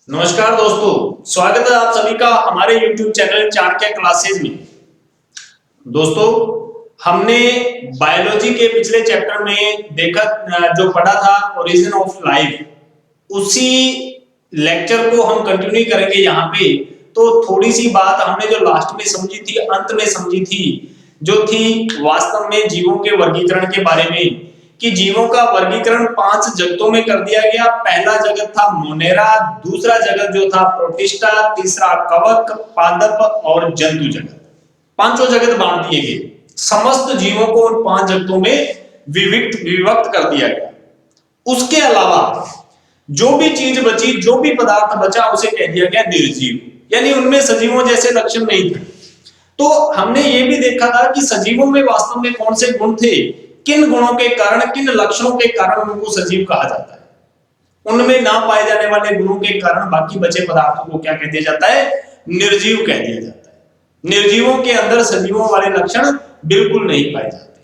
नमस्कार दोस्तों, स्वागत है आप सभी का हमारे YouTube चैनल चाणक्य क्लासेज में। दोस्तों, हमने बायोलॉजी के पिछले चैप्टर में देखा जो पढ़ा था ओरिजिन ऑफ लाइफ, उसी लेक्चर को हम कंटिन्यू करेंगे यहाँ पे। तो थोड़ी सी बात हमने जो लास्ट में समझी थी, अंत में समझी थी, जो थी वास्तव में जीवों के वर्गीकरण के बारे में, कि जीवों का वर्गीकरण 5 जगतों में कर दिया गया। पहला जगत था मोनेरा, दूसरा जगत जो था प्रोटिस्टा, तीसरा कवक, पादप और जंतु जगत। पांचों जगत बांट दिए गए। समस्त जीवों को उन 5 जगतों में विभक्त कर दिया गया। उसके अलावा जो भी चीज बची, जो भी पदार्थ बचा, उसे कह दिया गया निर्जीव, यानी उनमें सजीवों जैसे लक्षण नहीं थे। तो हमने ये भी देखा था कि सजीवों में वास्तव में कौन से गुण थे, किन गुणों के कारण, किन लक्षणों के कारण उनको सजीव कहा जाता है। उनमें ना पाए जाने वाले गुणों के कारण बाकी बचे पदार्थों को क्या कह दिया जाता है? निर्जीव कह दिया जाता है। निर्जीवों के अंदर सजीवों वाले लक्षण बिल्कुल नहीं पाए जाते।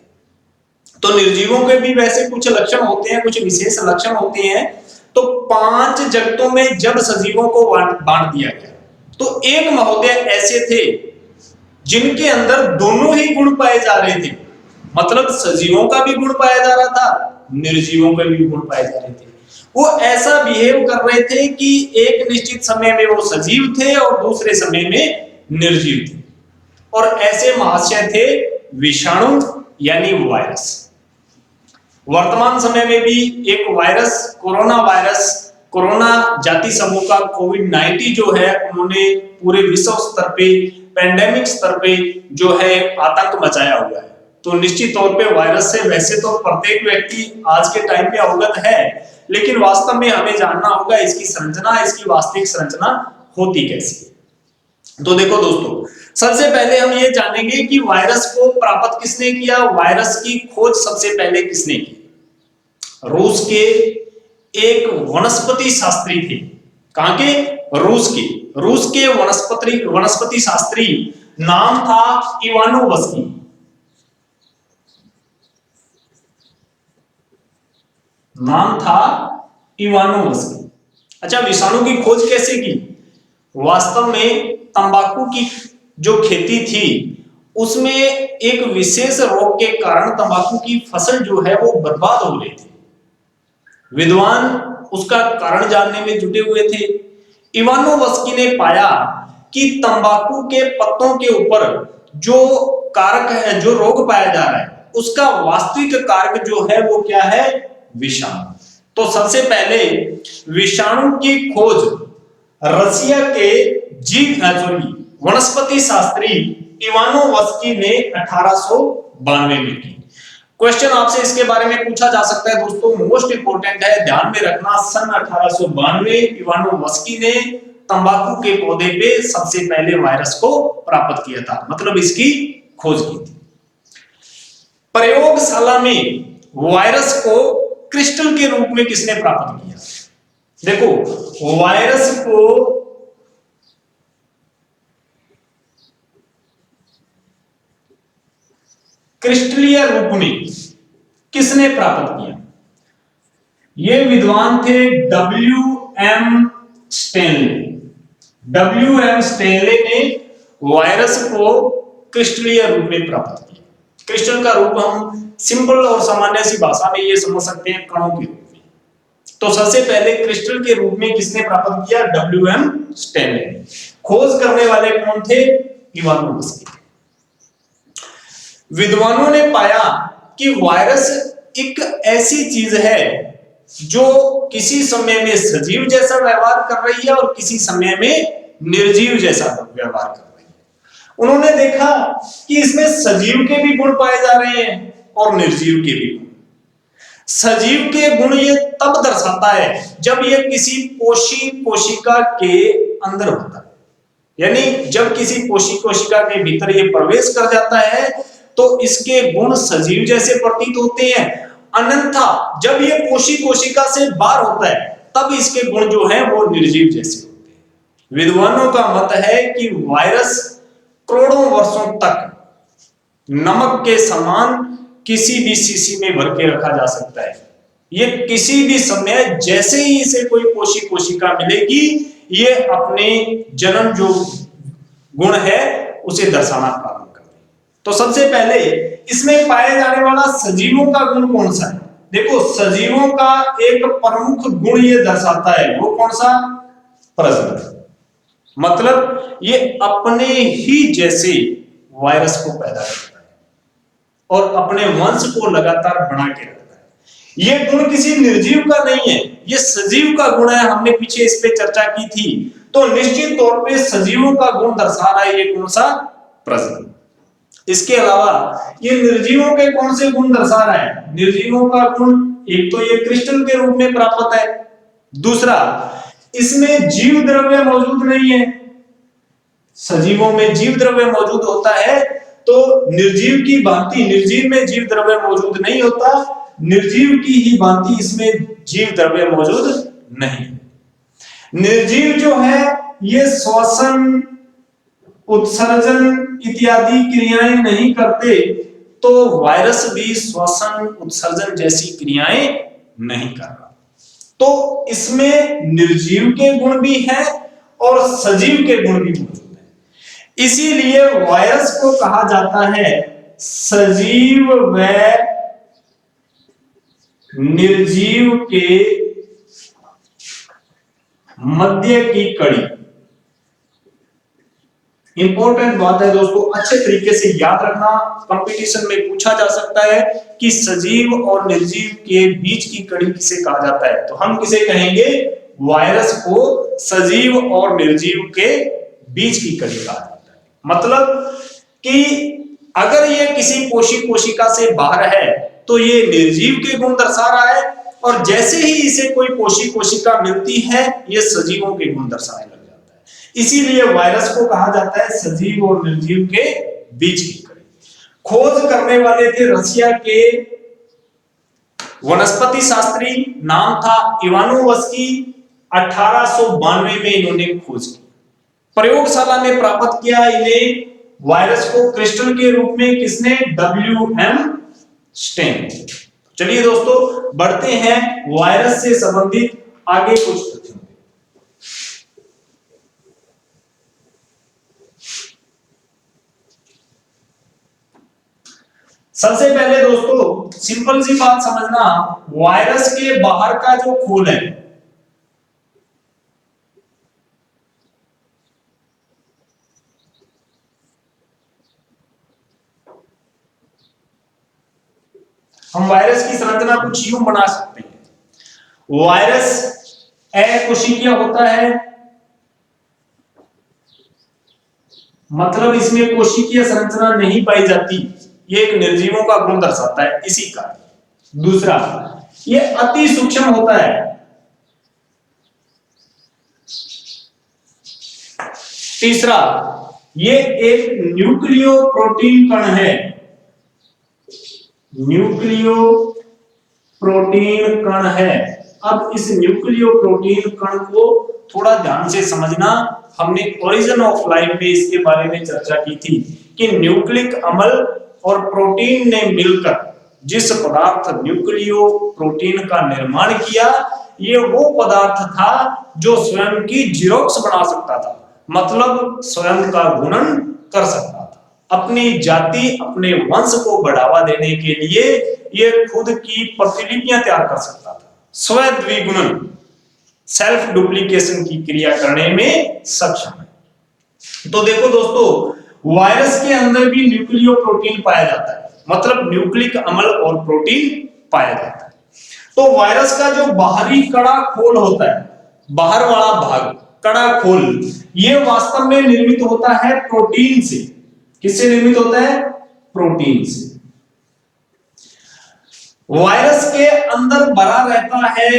तो निर्जीवों के भी वैसे कुछ लक्षण होते हैं, कुछ विशेष लक्षण होते हैं। तो 5 जगतों में जब सजीवों को बांट दिया गया, तो एक महोदय ऐसे थे जिनके अंदर दोनों ही गुण पाए जा रहे थे। मतलब सजीवों का भी गुण पाया जा रहा था, निर्जीवों का भी गुण पाए जा रहे थे। वो ऐसा बिहेव कर रहे थे कि एक निश्चित समय में वो सजीव थे और दूसरे समय में निर्जीव थे। और ऐसे महाशय थे विषाणु यानी वायरस। वर्तमान समय में भी एक वायरस, कोरोना जाति समूह का कोविड-19 जो है, उन्होंने पूरे विश्व स्तर पे, पेंडेमिक स्तर पे जो है आतंक मचाया हुआ है। तो निश्चित तौर पे वायरस से वैसे तो प्रत्येक व्यक्ति आज के टाइम पे अवगत है, लेकिन वास्तव में हमें जानना होगा इसकी संरचना, इसकी वास्तविक संरचना होती कैसी है। तो देखो दोस्तों, सबसे पहले हम ये जानेंगे कि वायरस को प्राप्त किसने किया। वायरस की खोज सबसे पहले किसने की? रूस के एक वनस्पति शास्त्री थे। कहां के? रूस के वनस्पति शास्त्री, नाम था इवानोवस्की। अच्छा, विषाणु की खोज कैसे की? वास्तव में तंबाकू की जो खेती थी, उसमें एक विशेष रोग के कारण तंबाकू की फसल जो है वो बर्बाद हो गई थी। विद्वान उसका कारण जानने में जुटे हुए थे। इवानोवस्की ने पाया कि तंबाकू के पत्तों के ऊपर जो कारक है, जो रोग पाया जा रहा है, उसका वास्तविक कारक जो है वो क्या है? विषाणु। तो सबसे पहले विषाणु की खोज रसिया के वनस्पति शास्त्री इवानोवस्की ने 1892 में की। क्वेश्चन आपसे इसके बारे में पूछा जा सकता है दोस्तों, मोस्ट इंपोर्टेंट है, ध्यान में रखना। सन 1892 इवानोवस्की ने तंबाकू के पौधे पे सबसे पहले वायरस को प्राप्त किया था, मतलब इसकी खोज की थी। प्रयोगशाला में वायरस को क्रिस्टल के रूप में किसने प्राप्त किया? देखो, वायरस को क्रिस्टलीय रूप में किसने प्राप्त किया? ये विद्वान थे W.M. स्टेनले ने वायरस को क्रिस्टलीय रूप में प्राप्त किया। क्रिस्टल का रूप हम सिंपल और सामान्य सी भाषा में ये समझ सकते हैं, कणों के रूप में। तो सबसे पहले क्रिस्टल के रूप में किसने प्राप्त किया? W.M. स्टेनले। खोज करने वाले कौन थे? इवानोवस्की। विद्वानों ने पाया कि वायरस एक ऐसी चीज है जो किसी समय में सजीव जैसा व्यवहार कर रही है और किसी समय में निर्जीव जैसा व्यवहार कर रही है। उन्होंने देखा कि इसमें सजीव के भी गुण पाए जा रहे हैं और निर्जीव के भी गुण। सजीव के गुण ये तब दर्शाता है जब ये किसी पोषी कोशिका के अंदर होता है, यानी जब किसी पोषी कोशिका के भीतर ये प्रवेश कर जाता है तो इसके गुण सजीव जैसे प्रतीत होते हैं। अन्यथा जब ये पोषी कोशिका से बाहर होता है तब इसके गुण जो है वो निर्जीव जैसे होते हैं। विद्वानों का मत है कि वायरस करोड़ों वर्षों तक नमक के समान किसी भी शीशी में भर के रखा जा सकता है। ये किसी भी समय जैसे ही इसे कोई पोषी कोशिका मिलेगी, ये अपने जन्म जो गुण है उसे दर्शाना प्रारंभ करते हैं। तो सबसे पहले इसमें पाया जाने वाला सजीवों का गुण कौन सा है? देखो, सजीवों का एक प्रमुख गुण ये दर्शाता है, वो कौन सा? प्रजनन। मतलब ये अपने ही जैसे वायरस को पैदा करता है और अपने वंश को लगातार बना के रखता है। ये गुण किसी निर्जीव का नहीं है, ये सजीव का गुण है। हमने पीछे इस पे चर्चा की थी। तो निश्चित तौर पे सजीवों का गुण दर्शा रहा है ये कौन सा? प्रजनन। इसके अलावा ये निर्जीवों के कौन से गुण दर्शा रहा है? निर्जीवों का गुण एक तो ये क्रिस्टल के रूप में प्राप्त है, दूसरा इसमें जीव द्रव्य मौजूद नहीं है। सजीवों में जीव द्रव्य मौजूद होता है, तो निर्जीव की भांति निर्जीव में जीव द्रव्य मौजूद नहीं होता, निर्जीव की ही भांति इसमें जीव द्रव्य मौजूद नहीं। निर्जीव जो है ये श्वसन, उत्सर्जन इत्यादि क्रियाएं नहीं करते, तो वायरस भी श्वसन, उत्सर्जन जैसी क्रियाएं नहीं कर रहा। तो इसमें निर्जीव के गुण भी हैं और सजीव के गुण भी मौजूद हैं। इसीलिए वायरस को कहा जाता है सजीव व निर्जीव के मध्य की कड़ी। इंपॉर्टेंट बात है दोस्तों, अच्छे तरीके से याद रखना, कंपटीशन में पूछा जा सकता है कि सजीव और निर्जीव के बीच की कड़ी किसे कहा जाता है। तो हम किसे कहेंगे? वायरस को सजीव और निर्जीव के बीच की कड़ी कहा जाता है। मतलब कि अगर ये किसी कोशिका से बाहर है तो ये निर्जीव के गुण दर्शा रहा है, और जैसे ही इसे कोई कोशिका मिलती है ये सजीवों के गुण दर्शाने लग जाता है। इसीलिए वायरस को कहा जाता है सजीव और निर्जीव के बीच की कड़ी। खोज करने वाले थे रशिया के वनस्पति शास्त्री, नाम था इवानोवस्की। 1892 में इन्होंने खोज की, प्रयोगशाला में प्राप्त किया इन्हें वायरस को क्रिस्टल के रूप में। किसने? WM स्टेन। चलिए दोस्तों बढ़ते हैं वायरस से संबंधित आगे कुछ तथ्यों। सबसे पहले दोस्तों सिंपल सी बात समझना, वायरस के बाहर का जो खोल है, हम वायरस की संरचना कुछ यूं बना सकते हैं। वायरस अकोशिकीय होता है, मतलब इसमें कोशिकीय संरचना नहीं पाई जाती। ये एक निर्जीवों का गुण दर्शाता है इसी का। दूसरा, ये अति सूक्ष्म होता है। तीसरा, ये एक न्यूक्लियो प्रोटीन कण है। न्यूक्लियो प्रोटीन कण है। अब इस न्यूक्लियो प्रोटीन कण को थोड़ा ध्यान से समझना। हमने ओरिजिन ऑफ लाइफ में इसके बारे में चर्चा की थी कि न्यूक्लिक अम्ल और प्रोटीन ने मिलकर जिस पदार्थ न्यूक्लियो प्रोटीन का निर्माण किया, ये वो पदार्थ था जो स्वयं की जीरोक्स बना सकता था, मतलब स्वयं का गुणन कर सकता था। अपनी जाति, अपने वंश को बढ़ावा देने के लिए ये खुद की प्रतिलिपियां तैयार कर सकता था। स्वद्विगुणन, सेल्फ डुप्लीकेशन की क्रिया करने में सक्षम है। तो देखो दोस्तों, वायरस के अंदर भी न्यूक्लियो प्रोटीन पाया जाता है, मतलब न्यूक्लिक अम्ल और प्रोटीन पाया जाता है। तो वायरस का जो बाहरी कड़ा खोल होता है, बाहर वाला भाग, कड़ा खोल, ये वास्तव में निर्मित होता है प्रोटीन से। किससे निर्मित होता है? प्रोटीन से। वायरस के अंदर भरा रहता है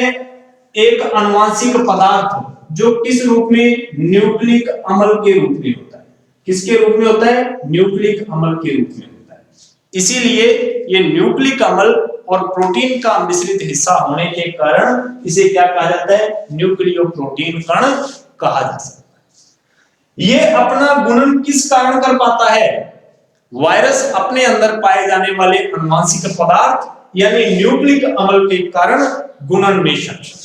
एक आनुवंशिक पदार्थ जो किस रूप में? न्यूक्लिक अम्ल के रूप में होता है। किसके रूप में होता है? न्यूक्लिक अम्ल के रूप में होता है। इसीलिए ये न्यूक्लिक अम्ल और प्रोटीन का मिश्रित हिस्सा होने के कारण इसे क्या कहा जाता है? न्यूक्लियो प्रोटीन कण कहा जा सकता है। ये अपना गुणन किस कारण कर पाता है? वायरस अपने अंदर पाए जाने वाले आनुवंशिक पदार्थ यानी न्यूक्लिक अम्ल के कारण गुणन में सक्षम।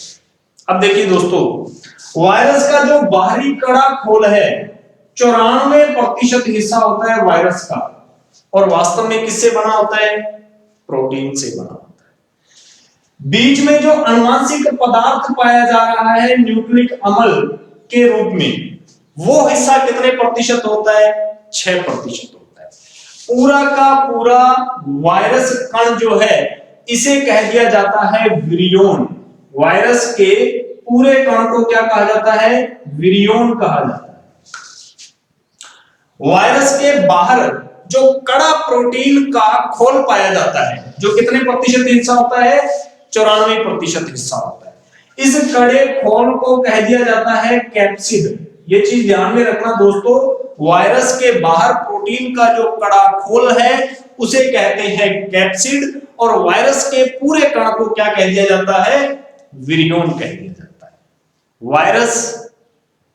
अब देखिए दोस्तों, वायरस का जो बाहरी कड़ा खोल है 94% हिस्सा होता है वायरस का, और वास्तव में किससे बना होता है? प्रोटीन से बना होता है। बीच में जो अनुवांशिक पदार्थ पाया जा रहा है न्यूक्लिक अम्ल के रूप में, वो हिस्सा कितने प्रतिशत होता है? 6% होता है। पूरा का पूरा वायरस कण जो है इसे कह दिया जाता है विरियोन। वायरस के पूरे कण को क्या कहा जाता है? विरियोन कहा जाता है। वायरस के बाहर जो कड़ा प्रोटीन का खोल पाया जाता है, जो कितने प्रतिशत हिस्सा होता है? 94% हिस्सा होता है। इस कड़े खोल को कह दिया जाता है कैप्सिड। ये चीज ध्यान में रखना दोस्तों, वायरस के बाहर प्रोटीन का जो कड़ा खोल है उसे कहते हैं कैप्सिड, और वायरस के पूरे कण को क्या कह दिया जाता है? विरियोन कह दिया जाता है। वायरस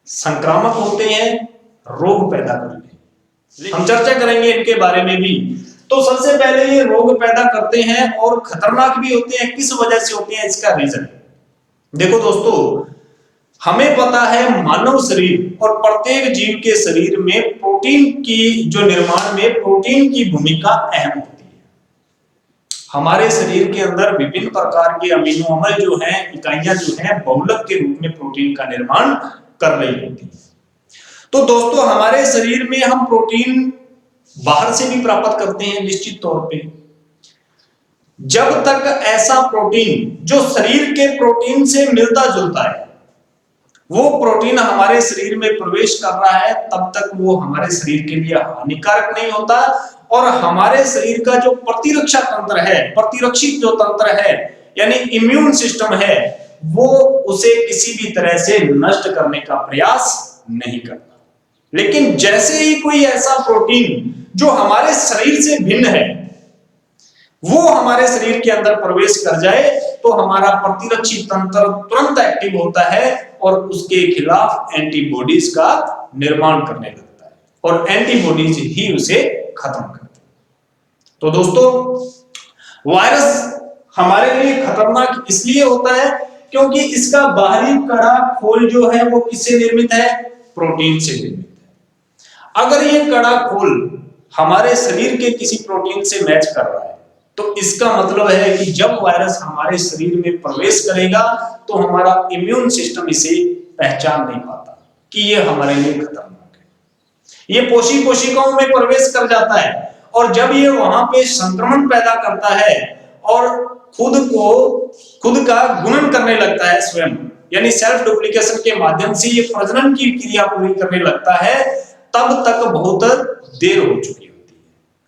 संक्रामक होते हैं, रोग पैदा करते हैं, हम चर्चा करेंगे इनके बारे में भी। तो सबसे पहले ये रोग पैदा करते हैं और खतरनाक भी होते हैं। किस वजह से होते हैं, इसका रीजन देखो दोस्तों। हमें पता है मानव शरीर और प्रत्येक जीव के शरीर में प्रोटीन की जो निर्माण में प्रोटीन की भूमिका अहम होती है। हमारे शरीर के अंदर विभिन्न प्रकार के अमीनो अम्ल जो हैं, इकाइयां जो हैं, बहुलक के रूप में प्रोटीन का निर्माण कर रही होती है। तो दोस्तों हमारे शरीर में हम प्रोटीन बाहर से भी प्राप्त करते हैं निश्चित तौर पे। जब तक ऐसा प्रोटीन जो शरीर के प्रोटीन से मिलता जुलता है, वो प्रोटीन हमारे शरीर में प्रवेश कर रहा है, तब तक वो हमारे शरीर के लिए हानिकारक नहीं होता, और हमारे शरीर का जो प्रतिरक्षा तंत्र है, प्रतिरक्षी जो तंत्र है यानी इम्यून सिस्टम है, वो उसे किसी भी तरह से नष्ट करने का प्रयास नहीं करता। लेकिन जैसे ही कोई ऐसा प्रोटीन जो हमारे शरीर से भिन्न है वो हमारे शरीर के अंदर प्रवेश कर जाए, तो हमारा प्रतिरक्षी तंत्र तुरंत एक्टिव होता है और उसके खिलाफ एंटीबॉडीज का निर्माण करने लगता है, और एंटीबॉडीज ही उसे खत्म करती है। तो दोस्तों वायरस हमारे लिए खतरनाक इसलिए होता है क्योंकि इसका बाहरी कड़ा खोल जो है वो किससे निर्मित है? प्रोटीन से निर्मित है। अगर ये कड़ा खोल हमारे शरीर के किसी प्रोटीन से मैच कर रहा है, तो इसका मतलब है कि जब वायरस हमारे शरीर में प्रवेश करेगा तो हमारा इम्यून सिस्टम इसे पहचान नहीं पाता कि ये हमारे लिए खतरनाक है। ये पोषी कोशिकाओं में प्रवेश कर जाता है, और जब ये वहां पे संक्रमण पैदा करता है और खुद का गुणन करने लगता है स्वयं, यानी सेल्फ डुप्लीकेशन के माध्यम से ये प्रजनन की क्रिया पूरी करने लगता है, तब तक बहुत देर हो चुकी होती है।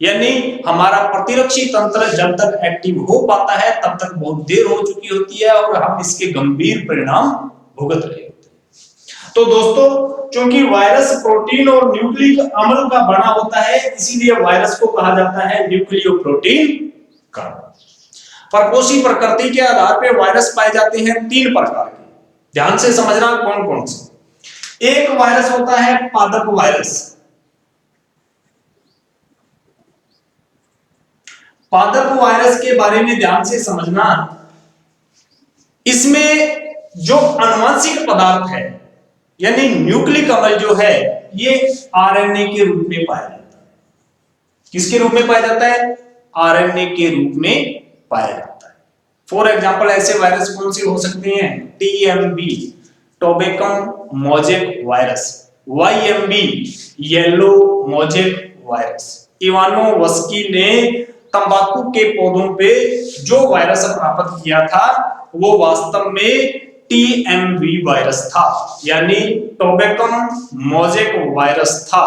यानी हमारा प्रतिरक्षी तंत्र जब तक एक्टिव हो पाता है तब तक बहुत देर हो चुकी होती है, और हम इसके गंभीर परिणाम भुगत रहे होते हैं। तो दोस्तों क्योंकि वायरस प्रोटीन और न्यूक्लिक अम्ल का बना होता है, इसीलिए वायरस को कहा जाता है न्यूक्लियोप्रोटीन कण। परपोषी प्रकृति के आधार पर वायरस पाए जाते हैं 3 प्रकार के, ध्यान से समझना कौन कौन से। एक वायरस होता है पादप वायरस। पादप वायरस के बारे में ध्यान से समझना, इसमें जो आनुवंशिक पदार्थ है यानी न्यूक्लिक अम्ल जो है ये आरएनए के रूप में पाया जाता है। किसके रूप में पाया जाता है? आरएनए के रूप में पाया जाता है। फॉर एग्जांपल ऐसे वायरस कौन से हो सकते हैं? TMV tobacco mosaic virus, YMV yellow mosaic virus. Ivanovsky ने तंबाकू के पौधों पे जो वायरस प्राप्त किया था वो वास्तव में टीएमवी वायरस था, यानी टोबैकम मोजेक वायरस था।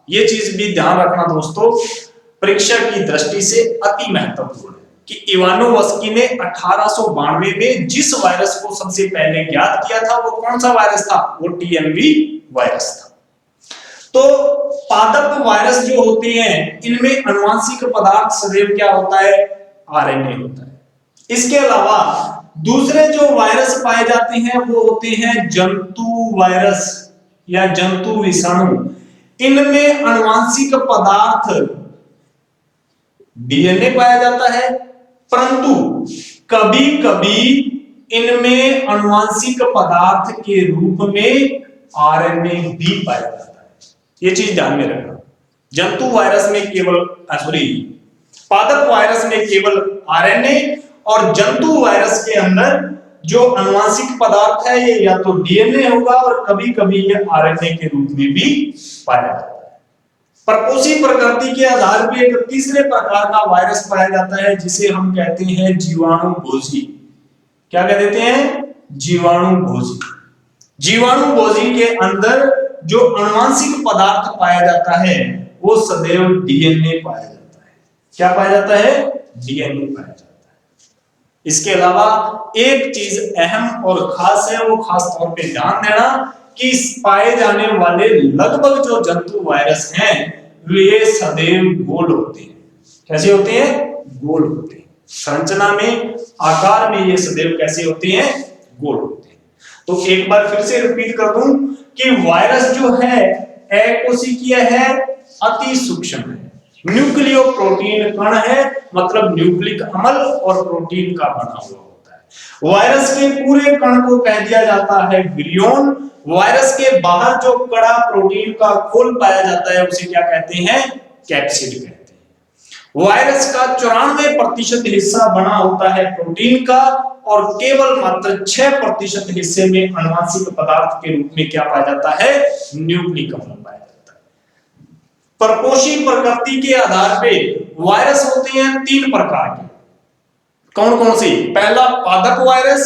ये चीज भी ध्यान रखना दोस्तों, परीक्षा की दृष्टि से अति महत्वपूर्ण है कि इवानोवस्की ने 1892 में जिस वायरस को सबसे पहले ज्ञात किया था वो कौन सा वायरस था? वो टीएमवी वायरस था। तो पादप वायरस जो होते हैं इनमें आनुवंशिक पदार्थ सदैव क्या होता है? आरएनए होता है। इसके अलावा दूसरे जो वायरस पाए जाते हैं वो होते हैं जंतु वायरस या जंतु विषाणु। इनमें आनुवंशिक पदार्थ डीएनए पाया जाता है, परंतु कभी कभी इनमें आनुवंशिक पदार्थ के रूप में आरएनए भी पाया जाता है। ये चीज ध्यान में रखना। जंतु वायरस में केवल पादप वायरस में केवल आरएनए, और जंतु वायरस के अंदर जो आनुवंशिक पदार्थ है ये या तो डीएनए होगा और कभी कभी ये आरएनए के रूप में भी पाया जाता है। परपोषी प्रकृति के आधार पर एक तीसरे प्रकार का वायरस पाया जाता है जिसे हम कहते हैं जीवाणु भोजी। क्या कह देते हैं? जीवाणु भोजी। जीवाणु भोजी के अंदर जो आनुवंशिक पदार्थ पाया जाता है वो सदैव डीएनए पाया जाता है। क्या पाया जाता है? डीएनए पाया जाता है। इसके अलावा एक चीज अहम और खास है, वो खास तौर पे ध्यान देना कि पाए जाने वाले लगभग जो जंतु वायरस हैं वे सदैव गोल होते हैं। कैसे होते हैं? गोल होते हैं। संरचना में, आकार में ये सदैव कैसे होते हैं? गोल होते हैं। तो एक बार फिर से रिपीट कर दूं कि वायरस जो है अकोशिकीय है, अति सूक्ष्म है, न्यूक्लियो प्रोटीन कण है, मतलब न्यूक्लिक अम्ल और प्रोटीन का बना हुआ होता है। वायरस के पूरे कण को कह दिया जाता है विरियन। वायरस के बाहर जो कड़ा प्रोटीन का खोल पाया जाता है उसे क्या कहते हैं? कैप्सिड कहते हैं। वायरस का 94% हिस्सा बना होता है प्रोटीन का, और केवल मात्र 6% हिस्से में आनुवंशिक पदार्थ के रूप में क्या पाया जाता है? न्यूक्लिक अम्ल पाया जाता है। परपोषी प्रकृति के आधार पे वायरस होते हैं 3 प्रकार के। कौन कौन से? पहला पादप वायरस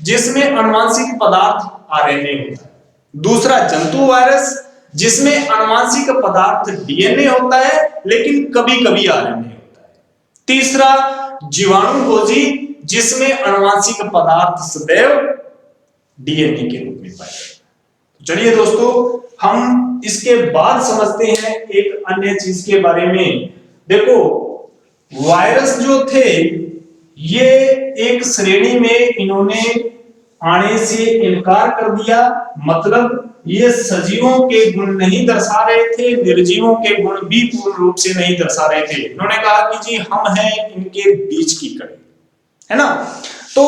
जिसमें आनुवंशिक पदार्थ आरएनए होता है। दूसरा जंतु वायरस जिसमें आनुवंशिक पदार्थ डीएनए होता है लेकिन कभी कभी आरएनए होता है। तीसरा जीवाणु भोजी जिसमें आनुवंशिक पदार्थ सदैव डीएनए के रूप में पाया जाता है। चलिए दोस्तों, हम इसके बाद समझते हैं एक अन्य चीज के बारे में। देखो, वायरस जो थे ये एक श्रेणी में इन्होंने आने से इनकार कर दिया, मतलब ये सजीवों के गुण नहीं दर्शा रहे थे, निर्जीवों के गुण भी पूर्ण रूप से नहीं दर्शा रहे थे। इन्होंने कहा कि जी हम हैं इनके बीच की कड़ी, है ना। तो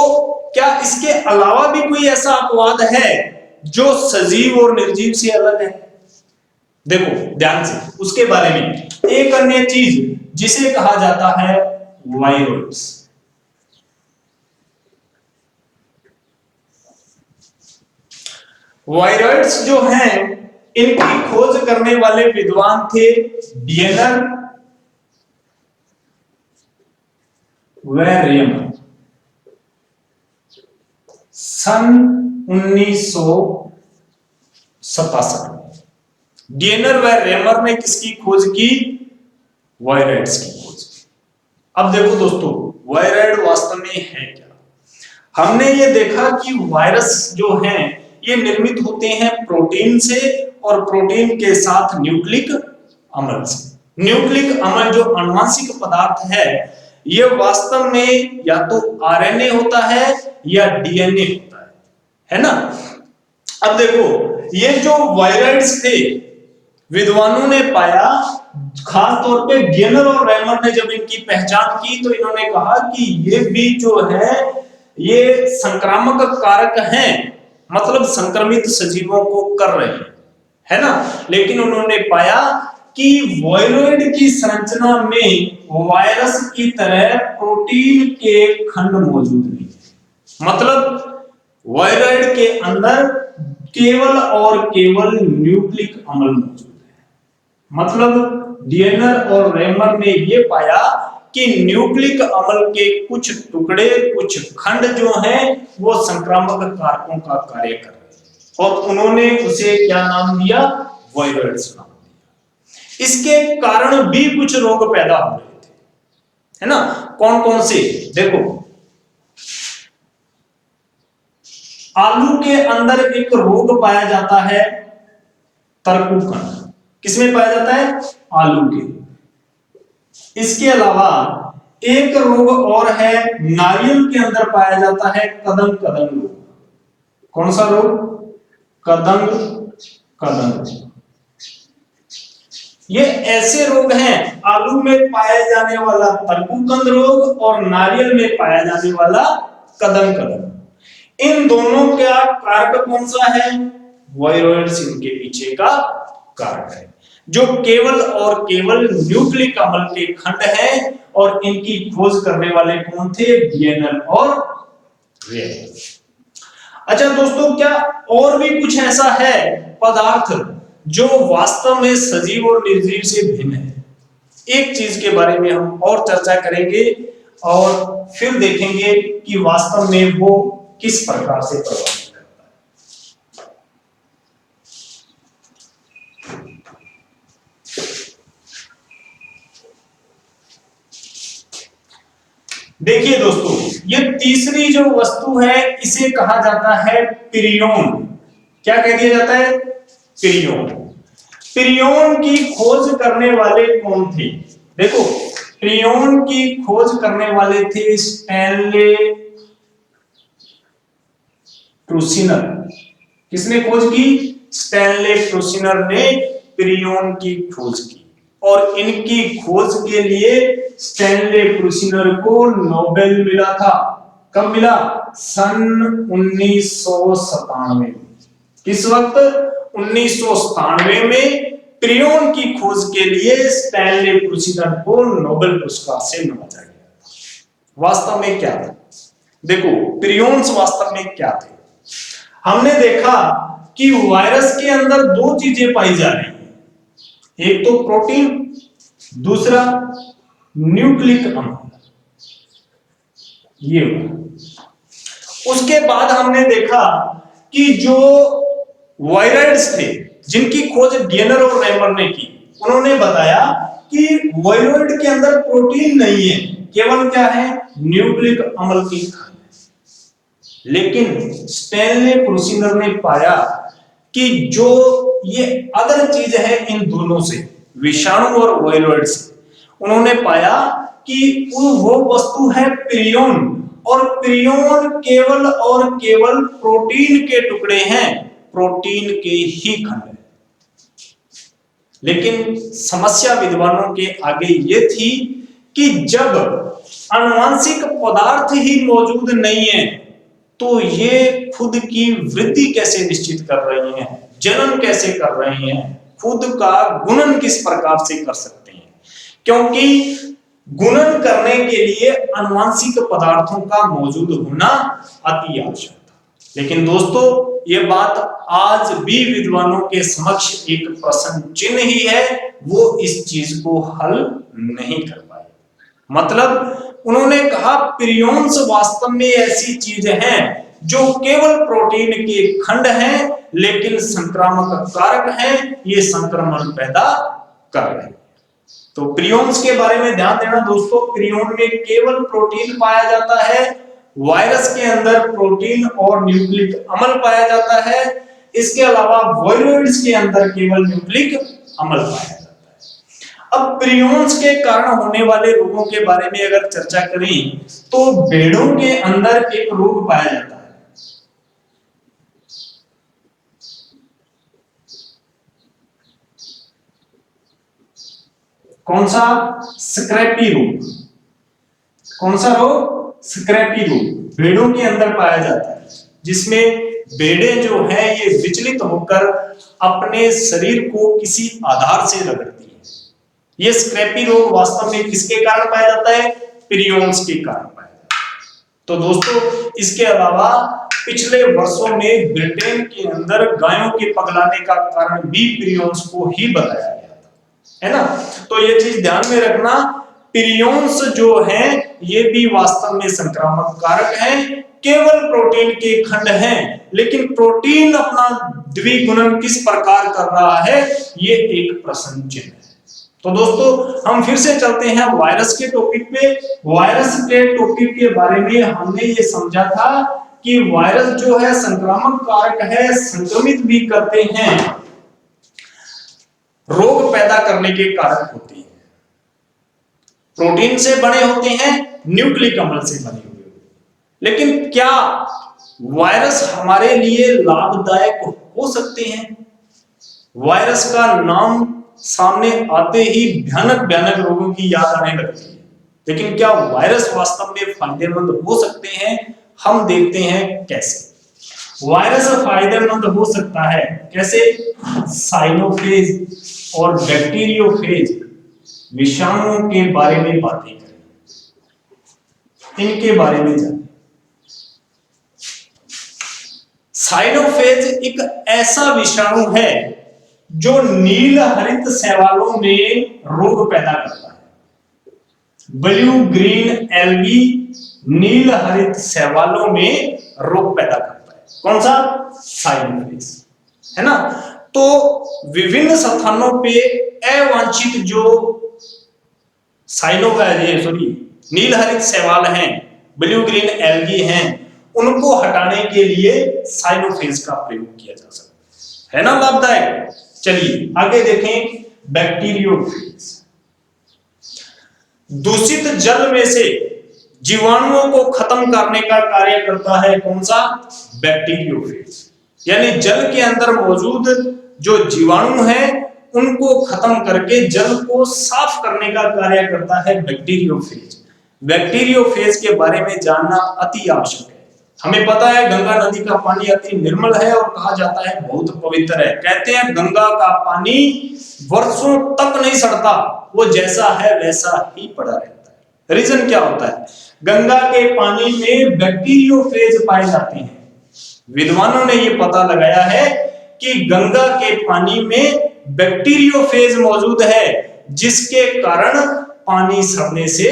क्या इसके अलावा भी कोई ऐसा अपवाद है जो सजीव और निर्जीव से अलग है? देखो ध्यान से, उसके बारे में एक अन्य चीज जिसे कहा जाता है वायरोइड्स। वायरोइड्स जो हैं इनकी खोज करने वाले विद्वान थे डियनर व रेमर। सन 1967 डियनर व रेमर ने किसकी खोज की? वायरोइड्स की खोज की। अब देखो दोस्तों, वायरोइड वास्तव में है क्या? हमने ये देखा कि वायरस जो हैं ये निर्मित होते हैं प्रोटीन से, और प्रोटीन के साथ न्यूक्लिक अम्ल से। न्यूक्लिक अम्ल जो आनुवंशिक पदार्थ है ये वास्तव में या तो आरएनए होता है या डीएनए होता है ना। अब देखो, ये जो वायरोइड्स थे विद्वानों ने पाया, खास तौर पे डियनर और रेमर ने जब इनकी पहचान की तो इन्होंने कहा कि ये भी जो है ये संक्रामक कारक हैं, मतलब संक्रमित सजीवों को कर रहे हैं, है ना। लेकिन उन्होंने पाया कि वायरोइड की संरचना में वायरस की तरह प्रोटीन के खंड मौजूद नहीं है। मतलब वायरोइड के अंदर केवल और केवल न्यूक्लिक अम्ल मौजूद है। मतलब डियनर और रेमर ने ये पाया कि न्यूक्लिक अम्ल के कुछ टुकड़े, कुछ खंड जो हैं वो संक्रामक कारकों का कार्य कर रहे हैं, और उन्होंने उसे क्या नाम दिया? वायरोइड्स नाम दिया। इसके कारण भी कुछ रोग पैदा हो रहे थे, है ना। कौन कौन से? देखो, आलू के अंदर एक रोग पाया जाता है तरकुकन। किसमें पाया जाता है? आलू के। इसके अलावा एक रोग और है, नारियल के अंदर पाया जाता है कदम कदम रोग। कौन सा रोग? कदम कदम। ये ऐसे रोग हैं, आलू में पाया जाने वाला तरकुकंद रोग और नारियल में पाया जाने वाला कदम कदम। इन दोनों का कारक कौन सा है? वायरॉइड्स इनके पीछे का कारक है, जो केवल और केवल न्यूक्लिक अम्ल के खंड हैं, और इनकी खोज करने वाले कौन थे? डीएनएल और रेनल। अच्छा दोस्तों, क्या और भी कुछ ऐसा है पदार्थ जो वास्तव में सजीव और निर्जीव से भिन्न है? एक चीज के बारे में हम और चर्चा करेंगे और फिर देखेंगे कि वास्तव में वो किस प्रकार से प्रभावित करता है। देखिए दोस्तों, ये तीसरी जो वस्तु है इसे कहा जाता है पिरियॉन। क्या कह दिया जाता है? पिरियॉन। पिरियॉन की खोज करने वाले कौन थे? देखो, पिरियॉन की खोज करने वाले थे स्टैनले ट्रूसिनर। किसने खोज की? स्टैनले ट्रूसिनर ने पिरियॉन की खोज की, और इनकी खोज के लिए स्टैनले ट्रूसिनर को नोबेल मिला था। कब मिला? सन 1997। किस वक्त? 1997 में पिरियॉन की खोज के लिए स्टैनले ट्रूसिनर को नोबेल पुरस्कार से नवाजा गया। वास्तव में क्या था? देखो, पिरियॉन्स वास्तव में क्या थे? हमने देखा कि वायरस के अंदर दो चीजें पाई जा रही हैं, एक तो प्रोटीन, दूसरा न्यूक्लिक अम्ल। ये उसके बाद हमने देखा कि जो वायरॉइड्स थे जिनकी खोज गियनर और रेमर ने की, उन्होंने बताया कि वायरॉइड के अंदर प्रोटीन नहीं है, केवल क्या है? न्यूक्लिक अम्ल की खान। लेकिन स्टैनले ट्रूसिनर ने पाया कि जो ये अदर चीज है इन दोनों से, विषाणु और वायरॉइड से, उन्होंने पाया कि वो वस्तु है पिरियॉन, और पिरियॉन केवल और केवल प्रोटीन के टुकड़े हैं, प्रोटीन के ही खंड हैं। लेकिन समस्या विद्वानों के आगे ये थी कि जब आनुवंशिक पदार्थ ही मौजूद नहीं है तो ये खुद की वृद्धि कैसे निश्चित कर रही हैं, जनन कैसे कर रही हैं, खुद का गुणन किस प्रकार से कर सकते हैं? क्योंकि गुणन करने के लिए आनुवंशिक पदार्थों का मौजूद होना अति आवश्यक था। लेकिन दोस्तों, ये बात आज भी विद्वानों के समक्ष एक प्रश्न चिन्ह ही है, वो इस चीज को हल नहीं कर पाए। मतलब उन्होंने कहा पिरियॉन्स वास्तव में ऐसी चीज हैं जो केवल प्रोटीन के खंड हैं, लेकिन संक्रामक कारक हैं, ये संक्रमण पैदा कर रहे हैं। तो पिरियॉन्स के बारे में ध्यान देना दोस्तों, पिरियॉन में केवल प्रोटीन पाया जाता है, वायरस के अंदर प्रोटीन और न्यूक्लिक अम्ल पाया जाता है, इसके अलावा वायरॉइड्स के अंदर केवल न्यूक्लिक अम्ल पाया जाता है। अब पिरियॉन्स के कारण होने वाले रोगों के बारे में अगर चर्चा करें तो भेड़ों के अंदर एक रोग पाया जाता है, कौन सा? स्क्रैपी रोग। कौन सा रोग? स्क्रैपी रोग भेड़ों के अंदर पाया जाता है, जिसमें भेड़ें जो हैं ये विचलित होकर अपने शरीर को किसी आधार से रगड़ती हैं। ये स्क्रैपी रोग वास्तव में किसके कारण पाया जाता है? पिरियॉन्स के कारण पाया जाता है। तो दोस्तों, इसके अलावा पिछले वर्षों में ब्रिटेन के अंदर गायों के पगलाने का कारण भी पिरियॉन्स को ही बताया गया था, है ना? तो ये चीज ध्यान में रखना, पिरियॉन्स जो हैं ये भी वास्तव में संक्रामक कारक हैं, केवल प्रोटीन के खंड हैं, लेकिन प्रोटीन अपना द्विगुणन किस प्रकार कर रहा है, ये एक प्रश्न चिन्ह है। तो दोस्तों, हम फिर से चलते हैं वायरस के टॉपिक पे। वायरस के टॉपिक के बारे में हमने ये समझा था कि वायरस जो है संक्रामक कारक है, संक्रमित भी करते हैं, रोग पैदा करने के कारक होते हैं, प्रोटीन से बने होते हैं, न्यूक्लिक अम्ल से बने हुए। लेकिन क्या वायरस हमारे लिए लाभदायक हो सकते हैं? वायरस का नाम सामने आते ही भयानक भयानक रोगों की याद आने लगती है, लेकिन क्या वायरस वास्तव में फायदेमंद हो सकते हैं? हम देखते हैं कैसे। वायरस फायदेमंद हो सकता है कैसे? साइनोफेज और बैक्टीरियोफेज विषाणुओं के बारे में बातें करें, इनके बारे में जानें। साइनोफेज एक ऐसा विषाणु है जो नील हरित शैवालों में रोग पैदा करता है। ब्लू ग्रीन एल्गी नील हरित शैवालों में रोग पैदा करता है। कौन सा? साइनोफेज, है ना। तो विभिन्न स्थानों पे अवांछित जो नील हरित शैवाल हैं, ब्लू ग्रीन एल्गी हैं, उनको हटाने के लिए साइनोफेज का प्रयोग किया जा सकता है ना, लाभदायक। चलिए आगे देखें, बैक्टीरियोफेज। दूषित जल में से जीवाणुओं को खत्म करने का कार्य करता है कौन सा? बैक्टीरियोफेज। यानी जल के अंदर मौजूद जो जीवाणु हैं उनको खत्म करके जल को साफ करने का कार्य करता है बैक्टीरियोफेज। बैक्टीरियोफेज के बारे में जानना अति आवश्यक है। हमें पता है गंगा नदी का पानी अति निर्मल है और कहा जाता है बहुत पवित्र है। कहते हैं गंगा का पानी वर्षों तक नहीं सड़ता, वो जैसा है वैसा ही पड़ा रहता है। रीजन क्या होता है? गंगा के पानी में बैक्टीरियोफेज पाए जाते हैं। विद्वानों ने ये पता लगाया है कि गंगा के पानी में बैक्टीरियोफेज मौजूद है, जिसके कारण पानी सड़ने से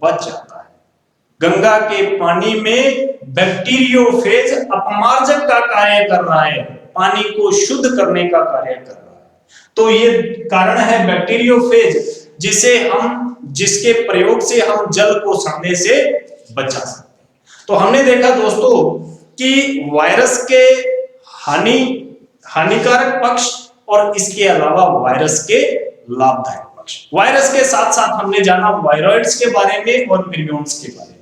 बच जाता है। गंगा के पानी में बैक्टीरियोफेज अपमार्जक का कार्य कर रहा है, पानी को शुद्ध करने का कार्य कर रहा है। तो ये कारण है बैक्टीरियोफेज, जिसके प्रयोग से हम जल को सड़ने से बचा सकते हैं। तो हमने देखा दोस्तों कि वायरस के हानिकारक पक्ष और इसके अलावा वायरस के लाभदायक पक्ष। वायरस के साथ साथ हमने जाना वायरॉइड्स के बारे में और विरियॉन्स के बारे में।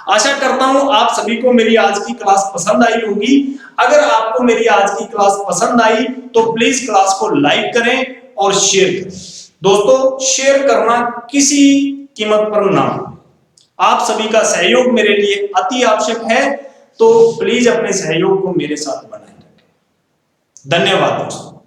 आशा करता हूं आप सभी को मेरी आज की क्लास पसंद आई होगी। अगर आपको मेरी आज की क्लास पसंद आई तो प्लीज क्लास को लाइक करें और शेयर करें। दोस्तों, शेयर करना किसी कीमत पर ना हो। आप सभी का सहयोग मेरे लिए अति आवश्यक है, तो प्लीज अपने सहयोग को मेरे साथ बनाए रखें। धन्यवाद दोस्तों।